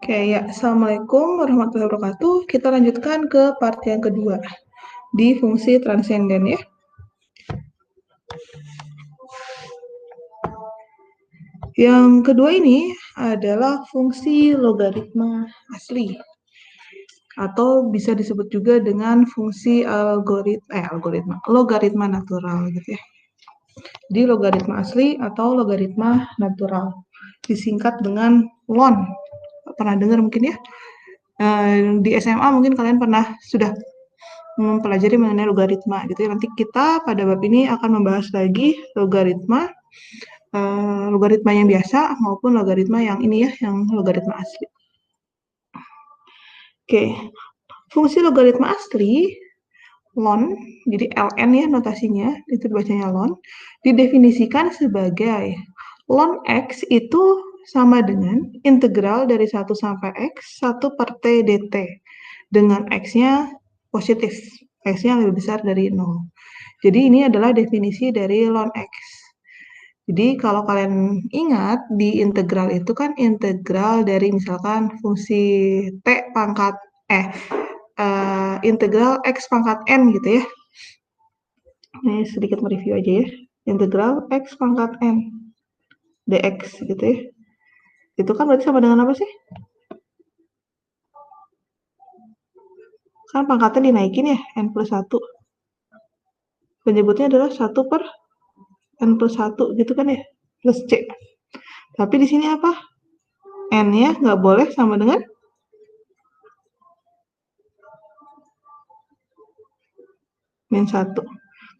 Oke, ya. Assalamualaikum warahmatullahi wabarakatuh. Kita lanjutkan ke part yang kedua di fungsi transenden ya. Yang kedua ini adalah fungsi logaritma asli atau bisa disebut juga dengan fungsi logaritma natural gitu ya. Di logaritma asli atau logaritma natural disingkat dengan ln. Pernah dengar mungkin ya? Di SMA mungkin kalian sudah mempelajari mengenai logaritma gitu ya. Nanti kita pada bab ini akan membahas lagi logaritma yang biasa maupun logaritma yang ini ya, yang logaritma asli. Oke, fungsi logaritma asli ln, jadi ln ya notasinya, itu bacanya ln, didefinisikan sebagai ln x itu sama dengan integral dari 1 sampai x 1 per t dt dengan x-nya positif, x-nya lebih besar dari 0. Jadi ini adalah definisi dari ln x. Jadi kalau kalian ingat di integral itu kan integral dari misalkan fungsi t pangkat integral x pangkat n gitu ya. Ini sedikit mereview aja ya. Integral x pangkat n dx gitu ya. Itu kan berarti sama dengan apa sih? Kan pangkatnya dinaikin ya, n plus 1. Penyebutnya adalah 1 per n plus 1 gitu kan ya, plus c. Tapi di sini apa? N-nya nggak boleh sama dengan min 1.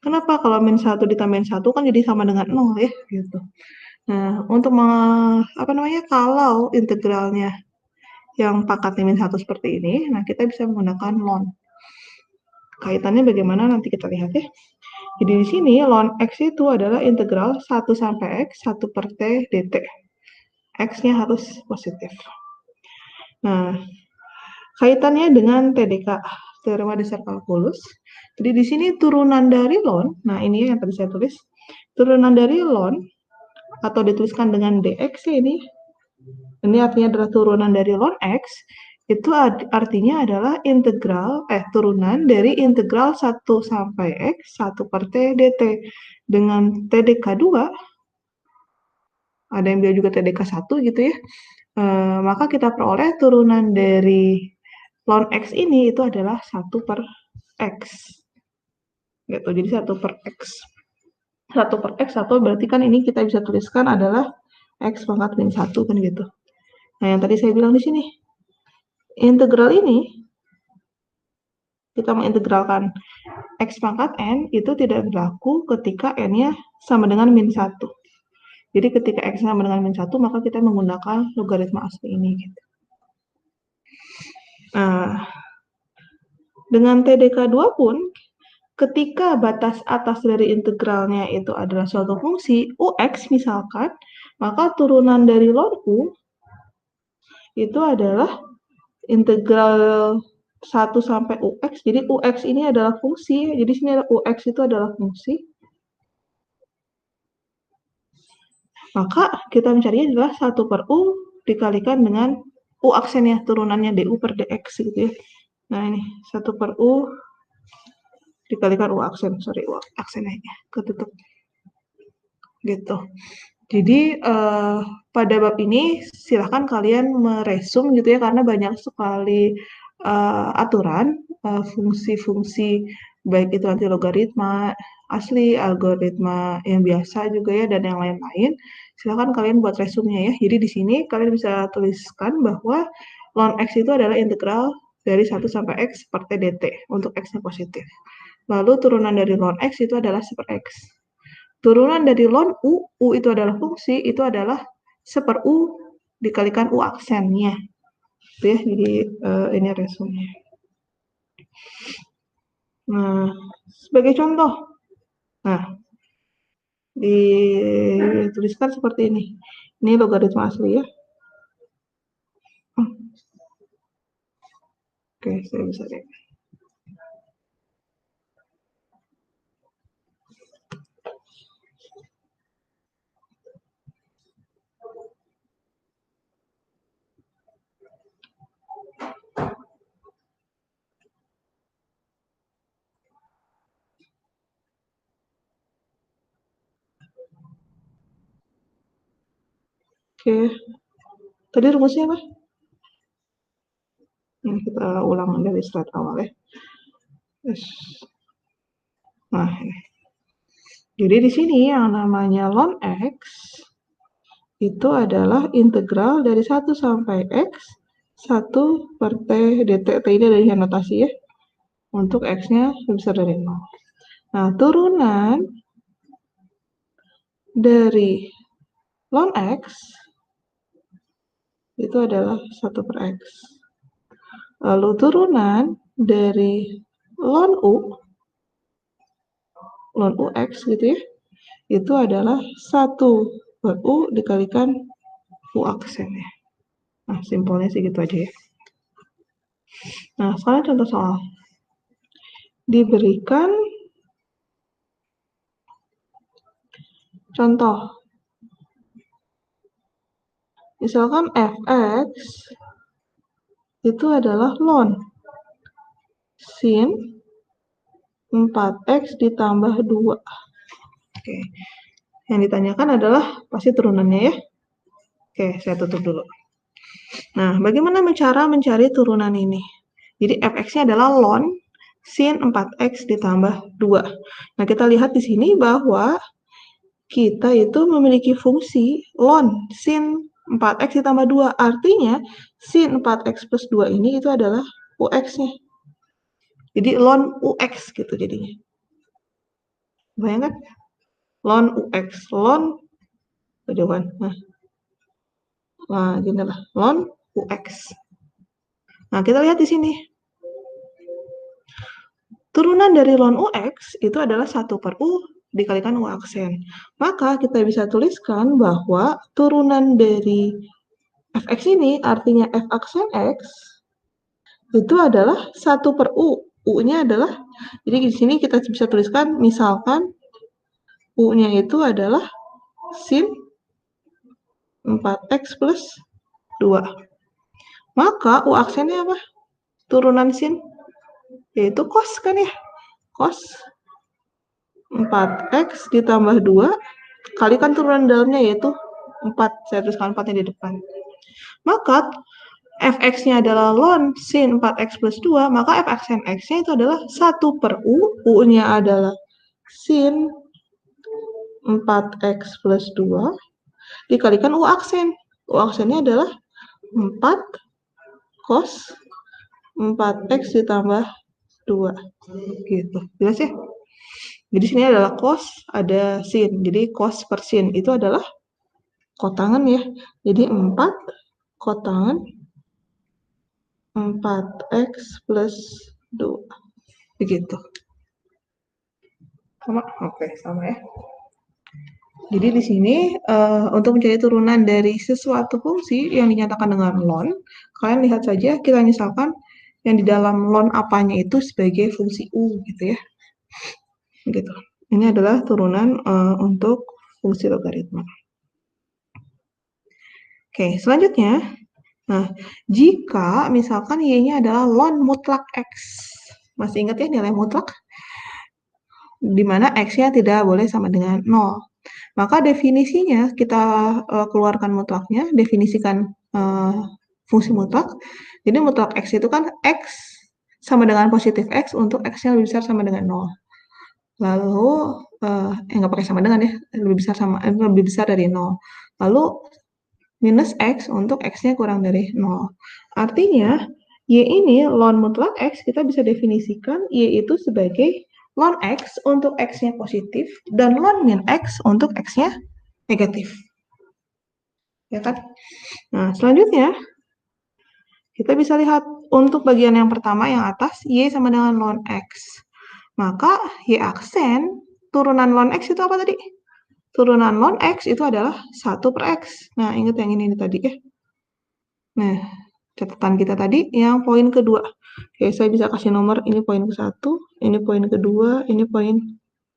Kenapa? Kalau min 1 ditambahin 1 kan jadi sama dengan 0 ya, gitu. Nah, untuk kalau integralnya yang pangkatnya min 1 seperti ini, nah kita bisa menggunakan ln. Kaitannya bagaimana nanti kita lihat ya. Jadi di sini ln x itu adalah integral 1 sampai x 1 per t dt. X-nya harus positif. Nah, kaitannya dengan TDK, teorema dasar kalkulus. Jadi di sini turunan dari ln, nah ini yang tadi saya tulis, turunan dari ln atau dituliskan dengan dx ini artinya adalah turunan dari ln x, itu artinya adalah turunan dari integral 1 sampai x 1 per t dt dengan TDK 2, ada yang bilang juga TDK 1 gitu ya, maka kita peroleh turunan dari ln x ini itu adalah 1 per x gitu, jadi 1 per x 1 per x atau berarti kan ini kita bisa tuliskan adalah x pangkat min 1 kan gitu. Nah yang tadi saya bilang di sini integral ini kita mengintegralkan x pangkat n itu tidak berlaku ketika n-nya sama dengan min 1. Jadi ketika x sama dengan min 1 maka kita menggunakan logaritma asli ini gitu. Nah, dengan TDK 2 pun ketika batas atas dari integralnya itu adalah suatu fungsi ux misalkan, maka turunan dari ln u itu adalah integral 1 sampai ux. Jadi ux ini adalah fungsi. Jadi sini ux itu adalah fungsi. Maka kita mencarinya adalah 1 per u dikalikan dengan u aksennya, turunannya du per dx gitu ya. Nah ini 1 per u dikalikan u aksen, u aksennya ketutup gitu. Jadi pada bab ini silahkan kalian meresum gitu ya, karena banyak sekali aturan fungsi-fungsi baik itu nanti logaritma asli, algoritma yang biasa juga ya, dan yang lain-lain. Silahkan kalian buat resumnya ya. Jadi di sini kalian bisa tuliskan bahwa ln x itu adalah integral dari 1 sampai x per t dt untuk x-nya positif. Lalu turunan dari ln x itu adalah 1 per x. Turunan dari ln u itu adalah fungsi, itu adalah 1 per u dikalikan u aksennya. Itu ya, jadi ini resumnya. Nah, sebagai contoh, nah, dituliskan seperti ini. Ini logaritma asli ya. Oke, saya bisa lihat. Oke. Tadi rumusnya apa? Ini kita ulang dari slide awal ya. Yes. Nah, ini. Jadi di sini yang namanya ln X itu adalah integral dari 1 sampai X 1 per T dt. T ini dari notasi ya. Untuk X-nya lebih besar dari 0. Nah, turunan dari ln X itu adalah 1 per X. Lalu turunan dari ln UX gitu ya, itu adalah 1 per U dikalikan U aksen ya. Nah, simpelnya sih gitu aja ya. Nah, sekarang contoh soal. Diberikan contoh. Misalkan fx itu adalah ln sin 4x ditambah 2. Oke. Yang ditanyakan adalah pasti turunannya ya. Oke, saya tutup dulu. Nah, bagaimana cara mencari turunan ini? Jadi fx-nya adalah ln sin 4x ditambah 2. Nah, kita lihat di sini bahwa kita itu memiliki fungsi ln sin 4x ditambah 2. Artinya, sin 4x plus 2 ini itu adalah ux-nya. Jadi, ln ux gitu jadinya. Bayangkan? Ln ux, ln kejauhan. Nah, gini lah, ln ux. Nah, kita lihat di sini. Turunan dari ln ux itu adalah 1 per U dikalikan U aksen. Maka kita bisa tuliskan bahwa turunan dari fx ini artinya f aksen x itu adalah 1 per U. U-nya adalah, jadi di sini kita bisa tuliskan misalkan U-nya itu adalah sin 4x plus 2. Maka U aksennya apa? Turunan sin, yaitu cos kan ya? Cos 4x ditambah 2 kalikan turunan dalamnya yaitu 4. Saya tuliskan 4-nya di depan. Maka fx-nya adalah ln sin 4x plus 2, maka f aksen x-nya itu adalah 1 per U, U-nya adalah sin 4x plus 2, dikalikan U aksen. U aksennya adalah 4 cos 4x ditambah 2. Gitu. Jelas ya? Jadi sini adalah cos, ada sin. Jadi cos per sin itu adalah kotangan ya. Jadi 4 kotangan 4x plus 2. Begitu. Sama? Oke, sama ya. Jadi di sini untuk mencari turunan dari sesuatu fungsi yang dinyatakan dengan ln, kalian lihat saja kita misalkan yang di dalam ln apanya itu sebagai fungsi U gitu ya. Gitu. Ini adalah turunan untuk fungsi logaritma. Oke, selanjutnya. Nah, jika misalkan Y-nya adalah ln mutlak X. Masih ingat ya nilai mutlak? Di mana X-nya tidak boleh sama dengan 0. Maka definisinya kita keluarkan mutlaknya, definisikan fungsi mutlak. Jadi mutlak X itu kan X sama dengan positif X untuk X-nya lebih besar sama dengan 0. Lalu, nggak pakai sama dengan ya, lebih besar dari 0. Lalu minus X untuk X-nya kurang dari 0. Artinya, Y ini ln mutlak X kita bisa definisikan Y itu sebagai ln X untuk X-nya positif dan ln min X untuk X-nya negatif. Ya kan? Nah, selanjutnya kita bisa lihat untuk bagian yang pertama yang atas Y sama dengan ln X. Maka Y aksen turunan ln X itu apa tadi? Turunan ln X itu adalah 1 per X. Nah, ingat yang ini tadi ya. Nah, catatan kita tadi yang poin kedua. Oke, saya bisa kasih nomor ini poin ke-1, ini poin kedua, ini poin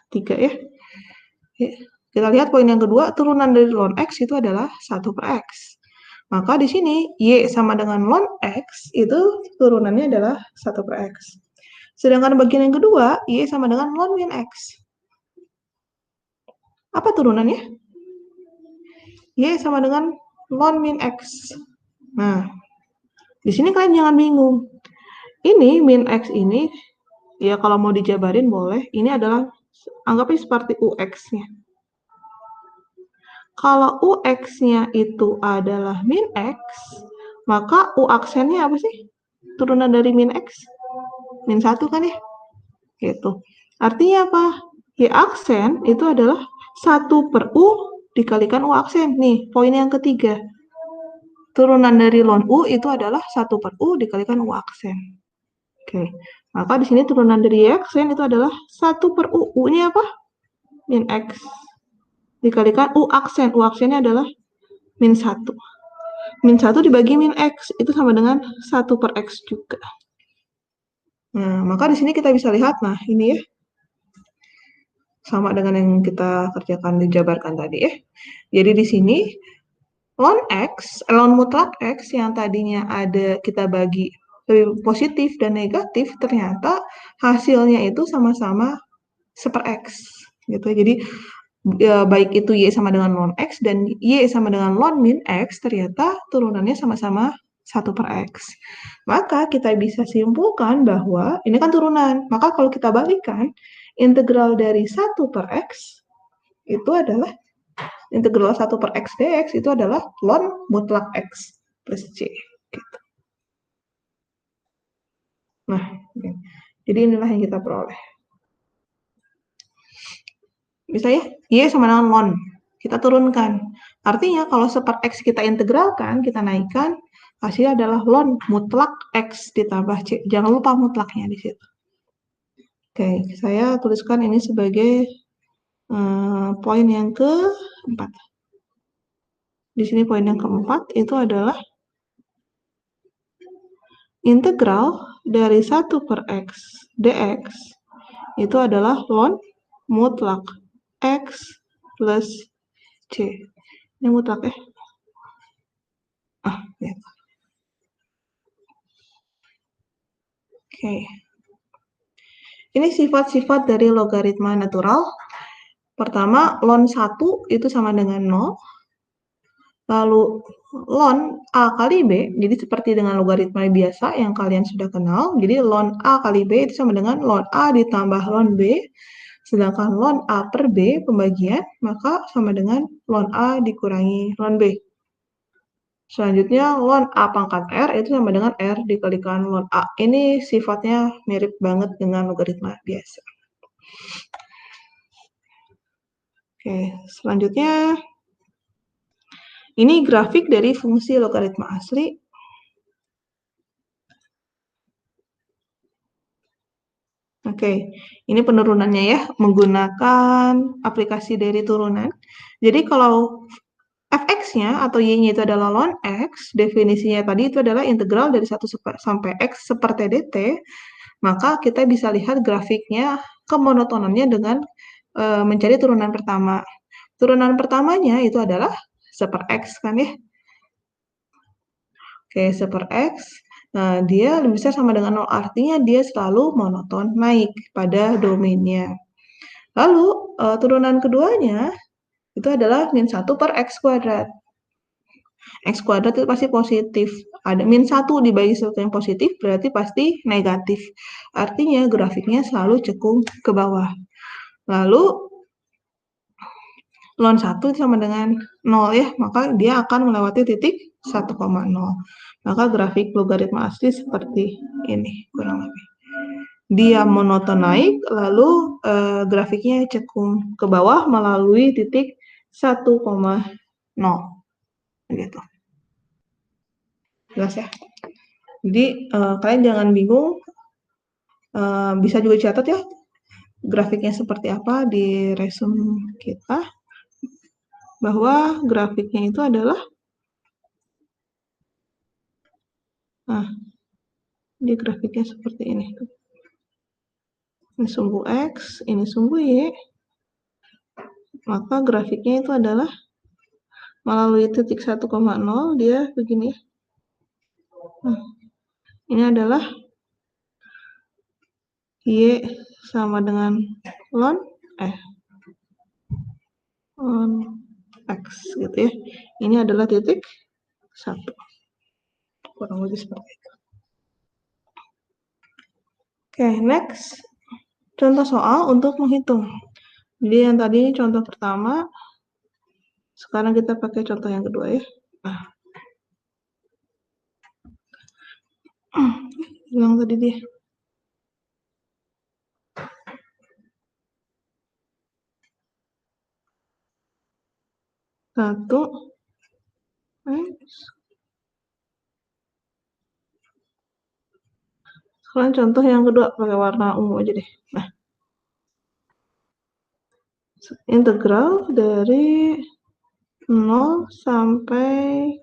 ketiga ya. Oke, kita lihat poin yang kedua, turunan dari ln X itu adalah 1 per X. Maka di sini Y sama dengan ln X itu turunannya adalah 1 per X. Sedangkan bagian yang kedua, Y sama dengan ln min X. Apa turunannya? Y sama dengan ln min X. Nah, di sini kalian jangan bingung. Ini min X ini, ya kalau mau dijabarin boleh, ini adalah, anggapnya seperti UX-nya. Kalau UX-nya itu adalah min X, maka U aksennya apa sih? Turunan dari min X? Min 1 kan ya? Gitu. Artinya apa? Y aksen itu adalah 1 per U dikalikan U aksen. Nih, poin yang ketiga. Turunan dari ln U itu adalah 1 per U dikalikan U aksen. Oke. Maka di sini turunan dari Y aksen itu adalah 1 per U. U-nya apa? Min X. Dikalikan U aksen. U aksennya adalah min 1. Min 1 dibagi min X. Itu sama dengan 1 per X juga. Nah, maka di sini kita bisa lihat, nah ini ya, sama dengan yang kita kerjakan dijabarkan tadi ya. Jadi di sini ln mutlak X yang tadinya ada kita bagi positif dan negatif, ternyata hasilnya itu sama-sama 1/X gitu. Jadi ya, baik itu Y sama dengan ln X dan Y sama dengan ln min X, ternyata turunannya sama-sama 1/X. Maka kita bisa simpulkan bahwa ini kan turunan. Maka kalau kita balikan, integral dari 1/X itu adalah integral 1/X dx itu adalah ln mutlak X plus C. Gitu. Nah, jadi inilah yang kita peroleh. Bisa ya? Y sama dengan ln. Kita turunkan. Artinya kalau 1/X kita integralkan, kita naikkan, hasilnya adalah ln mutlak X ditambah C. Jangan lupa mutlaknya di situ. Oke, saya tuliskan ini sebagai poin yang keempat. Di sini poin yang keempat itu adalah integral dari 1/X dx itu adalah ln mutlak X plus C. Ini mutlak ya? Ya. Oke. Ini sifat-sifat dari logaritma natural. Pertama, ln 1 itu sama dengan 0. Lalu ln A kali B, jadi seperti dengan logaritma biasa yang kalian sudah kenal. Jadi ln A kali B itu sama dengan ln A ditambah ln B. Sedangkan ln A per B pembagian, maka sama dengan ln A dikurangi ln B. Selanjutnya, ln A pangkat R itu sama dengan R dikalikan ln A. Ini sifatnya mirip banget dengan logaritma biasa. Oke, selanjutnya, ini grafik dari fungsi logaritma asli. Oke, ini penurunannya ya, menggunakan aplikasi dari turunan. Jadi kalau fx-nya atau y-nya itu adalah ln x, definisinya tadi itu adalah integral dari 1 sampai x seperti dt, maka kita bisa lihat grafiknya kemonotonannya dengan mencari turunan pertama. Turunan pertamanya itu adalah 1/x kan ya. Oke, 1/x. Nah, dia lebih besar sama dengan 0, artinya dia selalu monoton naik pada domainnya. Lalu, turunan keduanya itu adalah min 1 per x kuadrat. X kuadrat itu pasti positif. Ada min 1 dibagi sesuatu yang positif, berarti pasti negatif. Artinya grafiknya selalu cekung ke bawah. Lalu, ln 1 sama dengan 0 ya, maka dia akan melewati titik 1,0. Maka grafik logaritma asli seperti ini, kurang lebih. Dia monoton naik, lalu grafiknya cekung ke bawah melalui titik 1,0. Gitu. Jelas ya? Jadi, kalian jangan bingung, bisa juga catat ya, grafiknya seperti apa di resume kita, bahwa grafiknya itu adalah, nah, di grafiknya seperti ini. Ini sumbu X, ini sumbu Y, maka grafiknya itu adalah melalui titik 1,0, dia begini. Nah, ini adalah Y sama dengan ln X gitu ya. Ini adalah titik 1. Kurang lebih seperti itu. Oke, next. Contoh soal untuk menghitung. Jadi yang tadi contoh pertama, sekarang kita pakai contoh yang kedua ya. Nah, hilang tadi dia. 1 X. Sekarang contoh yang kedua pakai warna ungu aja deh. Nah, integral dari 0 sampai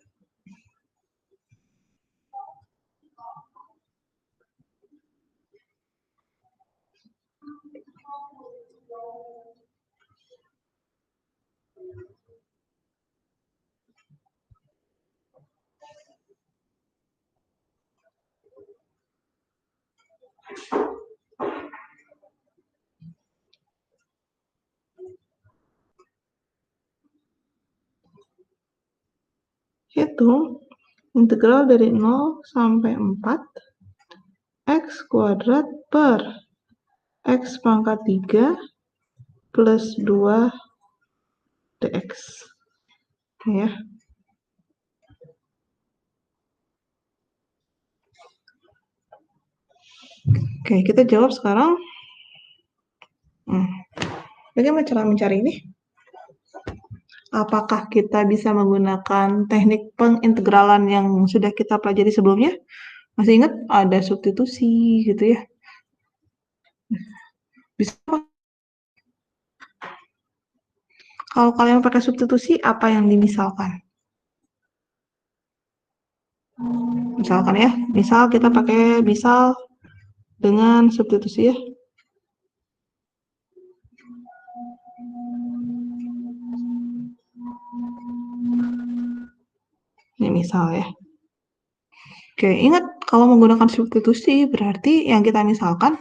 hitung integral dari 0 sampai 4 X kuadrat per X pangkat 3 plus 2 dx. Ya. Oke, kita jawab sekarang. Bagaimana cara mencari ini? Apakah kita bisa menggunakan teknik pengintegralan yang sudah kita pelajari sebelumnya? Masih ingat ada substitusi gitu ya? Bisa. Kalau kalian pakai substitusi, apa yang dimisalkan? Misalkan ya, misal kita pakai misal dengan substitusi ya. Ini misal ya. Oke, ingat kalau menggunakan substitusi berarti yang kita misalkan,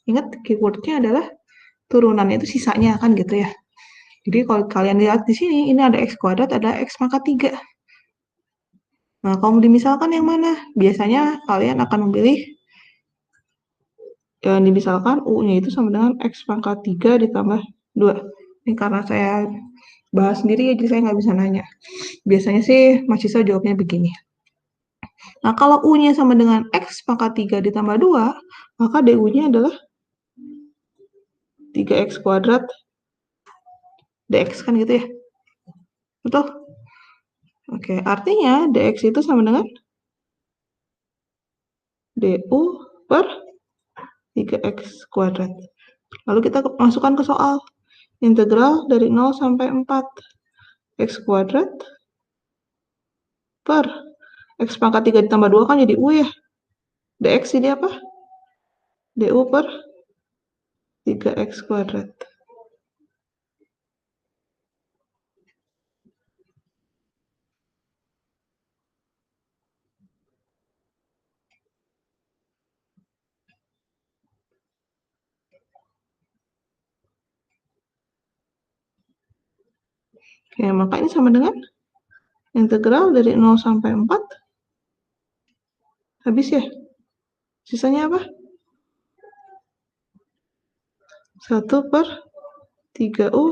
ingat keywordnya adalah turunannya itu sisanya kan gitu ya. Jadi kalau kalian lihat di sini, ini ada X kuadrat, ada X pangkat 3. Nah, kalau dimisalkan yang mana? Biasanya kalian akan memilih yang dimisalkan U-nya itu sama dengan X pangkat 3 ditambah 2. Ini karena saya bahas sendiri ya, jadi saya nggak bisa nanya. Biasanya sih mahasiswa jawabnya begini. Nah, kalau U-nya sama dengan X pangkat 3 ditambah 2, maka DU-nya adalah 3X kuadrat dx kan gitu ya. Betul? Oke, artinya dx itu sama dengan du per 3x kuadrat. Lalu kita masukkan ke soal. Integral dari 0 sampai 4 x kuadrat per x pangkat 3 ditambah 2 kan jadi u ya. Dx ini apa? Du per 3x kuadrat. Oke, maka ini sama dengan integral dari 0 sampai 4. Habis ya? Sisanya apa? 1 per 3u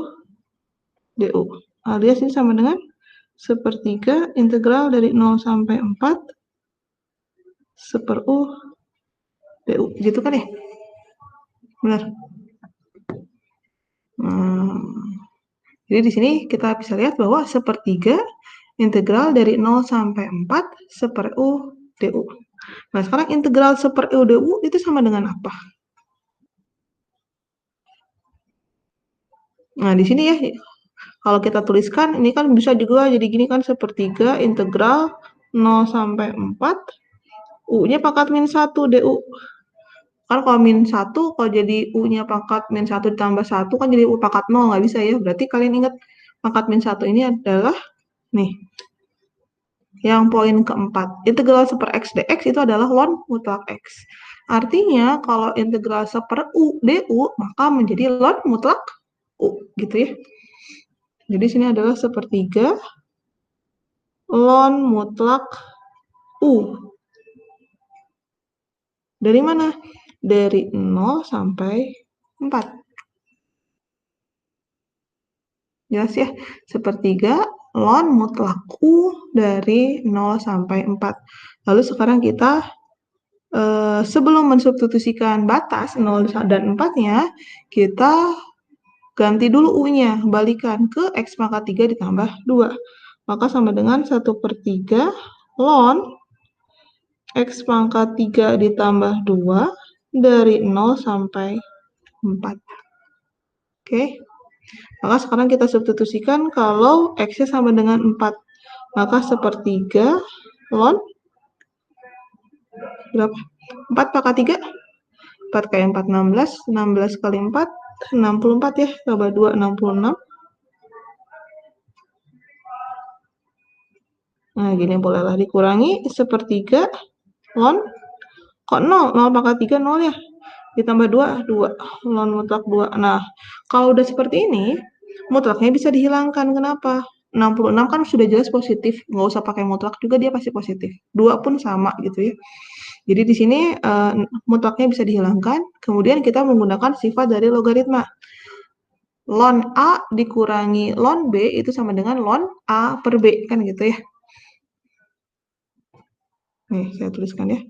du. Alias ini sama dengan 1/3 integral dari 0 sampai 4 1/u du. Gitu kan ya? Benar. Jadi di sini kita bisa lihat bahwa 1/3 integral dari 0 sampai 4 1/u du. Nah, sekarang integral 1/u du itu sama dengan apa? Nah, di sini ya, kalau kita tuliskan, ini kan bisa juga jadi gini kan, 1/3 integral 0 sampai 4, U-nya pangkat min 1 du. Kan kalau min 1, kalau jadi U-nya pangkat min 1 ditambah 1, kan jadi U pangkat 0, nggak bisa ya. Berarti kalian ingat, pangkat min 1 ini adalah, nih, yang poin keempat. Integral 1/x dx itu adalah ln mutlak x. Artinya, kalau integral 1/u du, maka menjadi ln mutlak u, gitu ya. Jadi sini adalah sepertiga ln mutlak U. Dari mana? Dari 0 sampai 4. Jelas ya? Sepertiga ln mutlak U dari 0 sampai 4. Lalu sekarang kita sebelum mensubstitusikan batas 0 dan 4-nya, kita ganti dulu U-nya, balikan ke X pangkat 3 ditambah 2. Maka sama dengan 1/3 ln X pangkat 3 ditambah 2 dari 0 sampai 4. Oke. Maka sekarang kita substitusikan kalau X-nya sama dengan 4. Maka sepertiga ln berapa? 4 pangkat 3? 4 kali 4, 16. 16 kali 4, 64 ya. Tambah 2, 66. Nah, gini bolehlah dikurangi sepertiga ln. Kok 0? 0 pangkat 3, 0 ya? Ditambah 2, 2. Ln mutlak 2. Nah, kalau udah seperti ini, mutlaknya bisa dihilangkan. Kenapa? 66 kan sudah jelas positif. Nggak usah pakai mutlak juga, dia pasti positif. 2 pun sama gitu ya. Jadi di sini mutlaknya bisa dihilangkan. Kemudian kita menggunakan sifat dari logaritma. Ln A dikurangi ln B itu sama dengan ln A per B. Kan gitu ya. Nih, saya tuliskan ya.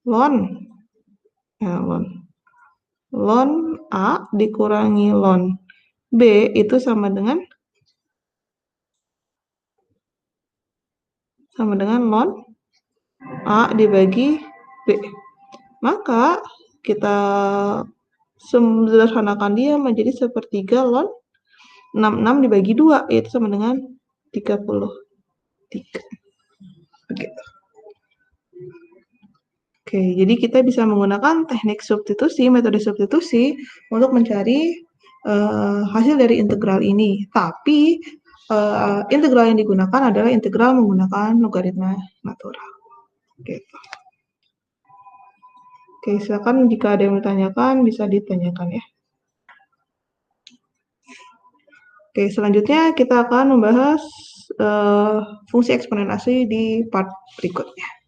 Ln A dikurangi ln B itu sama dengan ln A dibagi B. Maka kita sederhanakan dia menjadi sepertiga ln 66 dibagi 2, yaitu sama dengan 33. Begitu. Oke, jadi kita bisa menggunakan teknik substitusi, metode substitusi untuk mencari hasil dari integral ini. Tapi integral yang digunakan adalah integral menggunakan logaritma natural. Gitu. Oke, silakan jika ada yang ditanyakan, bisa ditanyakan ya. Oke, selanjutnya kita akan membahas fungsi eksponensi di part berikutnya.